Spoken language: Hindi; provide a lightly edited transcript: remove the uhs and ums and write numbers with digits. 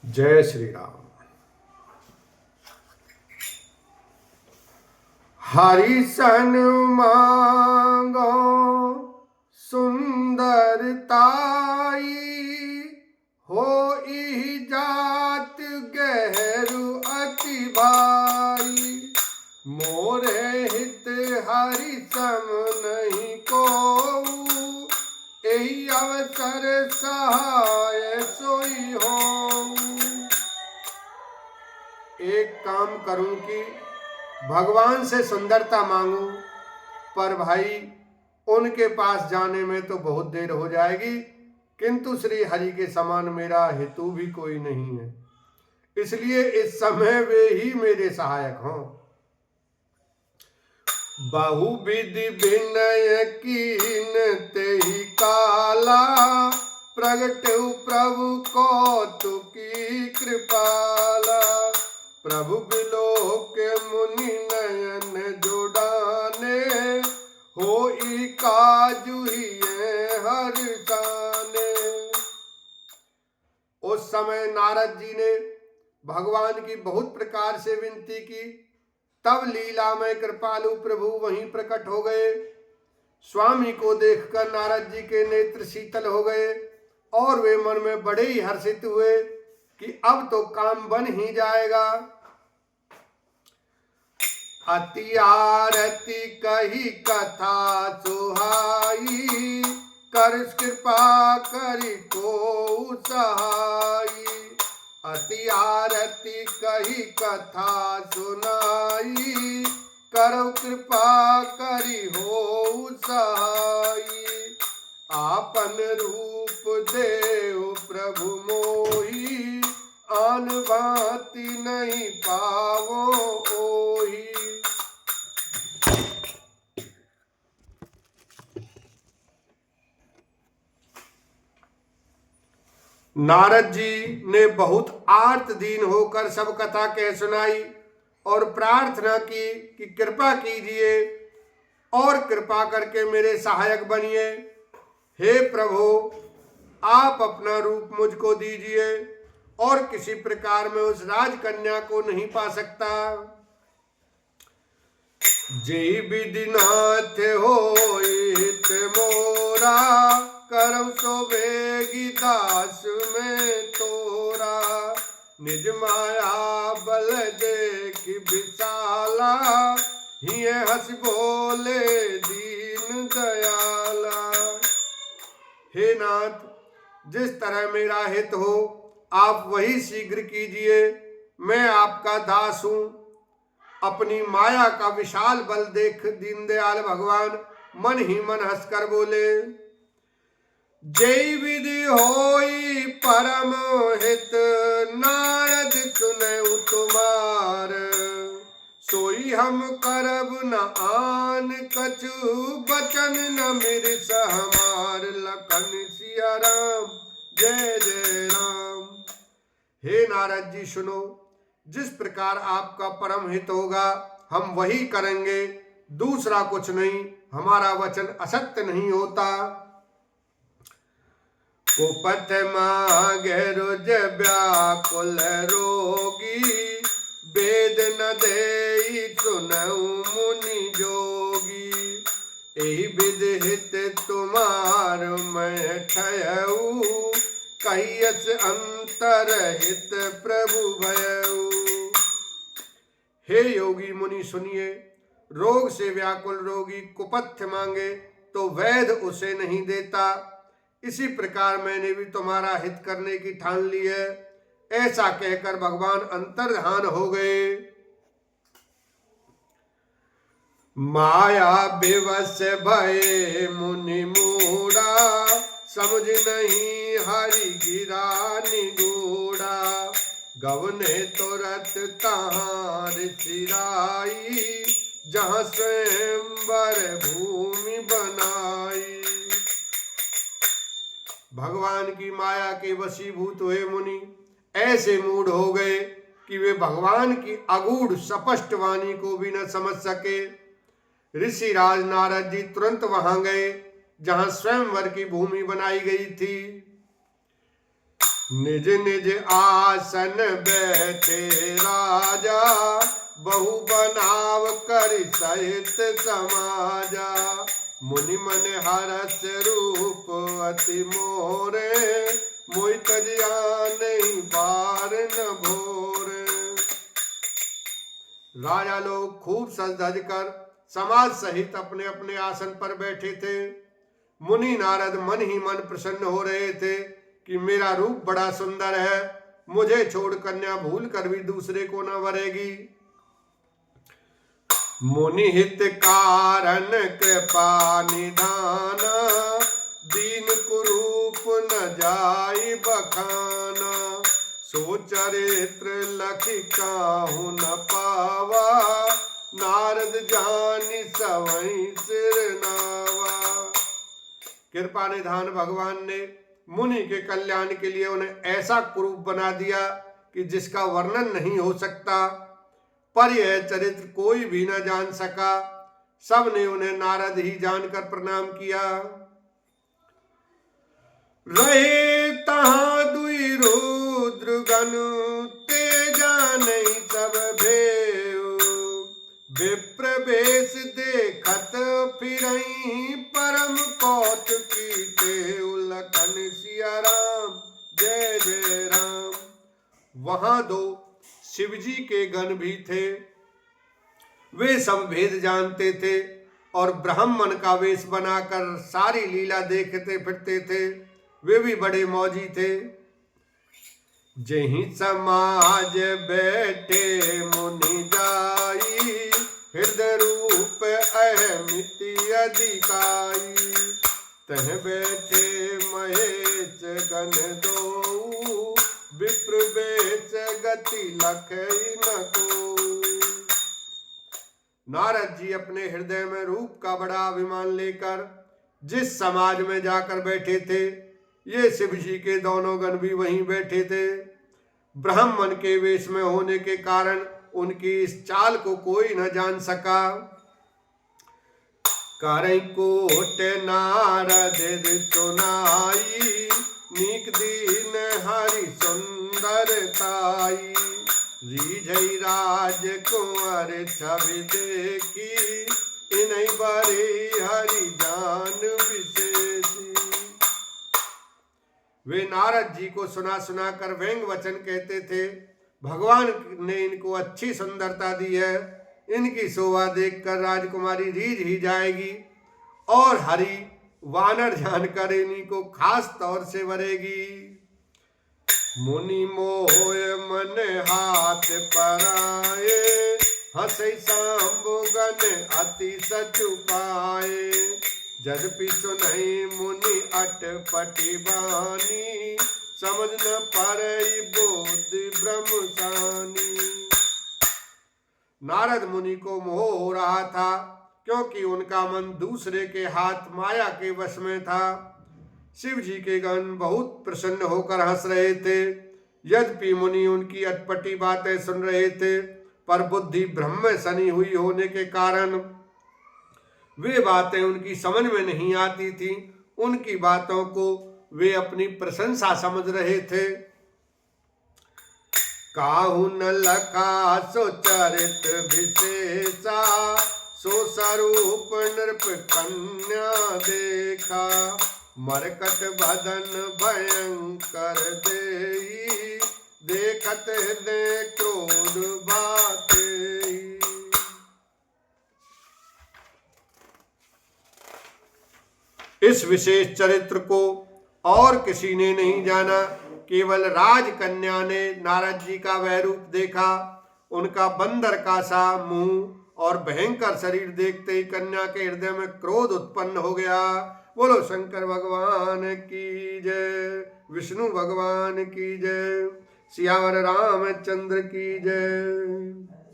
जय श्री राम। हरि सन मांगो सुंदरताई, हो इह जात गहरू अति भाई। मोरे हित हरि सम नहीं को, यही अवसर सहाय सोई हो। एक काम करूं कि भगवान से सुंदरता मांगू, पर भाई उनके पास जाने में तो बहुत देर हो जाएगी, किंतु श्री हरि के समान मेरा हेतु भी कोई नहीं है, इसलिए इस समय वे ही मेरे सहायक हों। बहुविधि विनय कीन तेहि काला, प्रगटउ प्रभु कौतुकी कृपाला। प्रभु बिलोक मुनि नयन जोड़ाने, होई काजु हिये हर जाने। उस समय नारद जी ने भगवान की बहुत प्रकार से विनती की, तब लीला में कृपालु प्रभु वहीं प्रकट हो गए। स्वामी को देखकर नारद जी के नेत्र शीतल हो गए और वे मन में बड़े ही हर्षित हुए कि अब तो काम बन ही जाएगा। अति आरती कही कथा सुहाई, कर कृपा करी को सहाई। अति आरती कही कथा सुनाई, करौ कृपा करी हो सहाई। आपन रूप देव प्रभु मोही, आन भांति नहीं पावो ओही। नारद जी ने बहुत आर्त दीन होकर सब कथा कह सुनाई और प्रार्थना की कि कृपा कीजिए और कृपा करके मेरे सहायक बनिए। हे प्रभु, आप अपना रूप मुझको दीजिए और किसी प्रकार में उस राजकन्या को नहीं पा सकता। जय विधिनाथ होइत मोरा, करम सो बेगी दास में तोरा। निज माया बल देख विशाला, हिये हंस बोले दीन दयाला। हे नाथ, जिस तरह मेरा हित हो आप वही शीघ्र कीजिए। मैं आपका दास हूं। अपनी माया का विशाल बल देख दीनदयाल भगवान मन ही मन हंसकर बोले, जय विधि होई परम हित, नारद सुनऊ तुम्हार। सोई हम करब न आन कछु, बचन न मिरस हमार। लखन सिया राम जय जय राम। हे नारद जी सुनो, जिस प्रकार आपका परम हित होगा हम वही करेंगे, दूसरा कुछ नहीं। हमारा वचन असत्य नहीं होता। कुपथ मांगे रुज व्याकुल रोगी, वेद न देई सुनऊ मुनि जोगी। एहि विधि हित तुम्हार मैं ठयऊ, कहियस अंतर हित प्रभु भयऊ। हे योगी मुनि सुनिए, रोग से व्याकुल रोगी कुपथ्य मांगे तो वैद्य उसे नहीं देता। इसी प्रकार मैंने भी तुम्हारा हित करने की ठान ली है। ऐसा कहकर भगवान अंतर्धान हो गए। माया विवश भये मुनि मूढ़ा, समझ नहीं हरि गिरा निगूढ़ा। गवने तुरत तहां ऋषिराई, जहां स्वयंवर भूमि बनाई। भगवान की माया के वशीभूत हुए मुनि ऐसे मूढ़ हो गए कि वे भगवान की अगूढ़ स्पष्ट वाणी को भी न समझ सके। ऋषिराज नारद जी तुरंत वहां गए जहां स्वयंवर की भूमि बनाई गई थी। निज निज आसन बैठे राजा, बहु बनाव कर सहित समाजा। मुनि मन हरस रूप अति मोरे, मोहि तजिया नहीं बार न भोरे। राजा लोग खूब सज धज कर समाज सहित अपने अपने आसन पर बैठे थे। मुनि नारद मन ही मन प्रसन्न हो रहे थे कि मेरा रूप बड़ा सुंदर है, मुझे छोड़ कन्या भूल कर भी दूसरे को न वरेगी। मुनि हित कारण कृपा निधाना, दीन कुरूप न जाई बखाना। सो चरित्र लखि काहू न पावा, नारद जानि सवै सिर नावा। कृपा निधान भगवान ने मुनि के कल्याण के लिए उन्हें ऐसा कुरूप बना दिया कि जिसका वर्णन नहीं हो सकता, पर यह चरित्र कोई भी न जान सका। सब ने उन्हें नारद ही जानकर प्रणाम किया। रहे तहां दुई रुद्र गण, ते जाने सब भेउ। विप्र वेश देखत फिरहीं, परम कौतुकी तेउ। लखन सिया राम जय जय राम। वहां दो शिवजी के गण भी थे। वे सब भेद जानते थे और ब्राह्मण का वेश बनाकर सारी लीला देखते फिरते थे। वे भी बड़े मौजी थे। जहीं समाज बैठे मुनि जाई, हृदय रूप अहमिति अधिकाई। तह बैठे महेश गण दो, विप्र वेश गति लखई न कोई। नारद जी अपने हृदय में रूप का बड़ा अभिमान लेकर जिस समाज में जाकर बैठे थे, ये शिव जी के दोनों गण भी वहीं बैठे थे। ब्राह्मण के वेश में होने के कारण उनकी इस चाल को कोई न जान सका। करई कोट नारद सुनाई, नीक दीन हरि सुंदरताई। रीझई राज कुंवर छवि देखी, इनई बड़ी हरि जान विशेषी। वे नारद जी को सुना सुना कर व्यंग वचन कहते थे। भगवान ने इनको अच्छी सुंदरता दी है, इनकी शोभा देखकर राजकुमारी रीझ ही जाएगी और हरि वानर जानकर इन्हीं को खास तौर से वरेगी। मुनि मोय मन हाथ पराए, हंसई सांबु गण अति सचु पाए। जदपि सुनहि मुनि अटपटी बानी, समझ न पारई बोधि ब्रह्म सानी। नारद मुनि को मोह हो रहा था, क्योंकि उनका मन दूसरे के हाथ माया के वश में था। शिव जी के गण बहुत प्रसन्न होकर हंस रहे थे। यद्यपि मुनि उनकी अटपटी बातें सुन रहे थे, पर बुद्धि ब्रह्म में सनी हुई होने के कारण वे बातें उनकी समझ में नहीं आती थी। उनकी बातों को वे अपनी प्रशंसा समझ रहे थे। काहू न लखा सो चरित विशेषा, सो स्वरूप नृप कन्या देखा। मरकट बदन भयंकर देई, देखत हृदय क्रोध बातेई। इस विशेष चरित्र को और किसी ने नहीं जाना, केवल राजकन्या ने नारद जी का वह रूप देखा। उनका बंदर का सा मुंह और भयंकर शरीर देखते ही कन्या के हृदय में क्रोध उत्पन्न हो गया। बोलो शंकर भगवान की जय, विष्णु भगवान की जय, सियावर रामचंद्र की जय।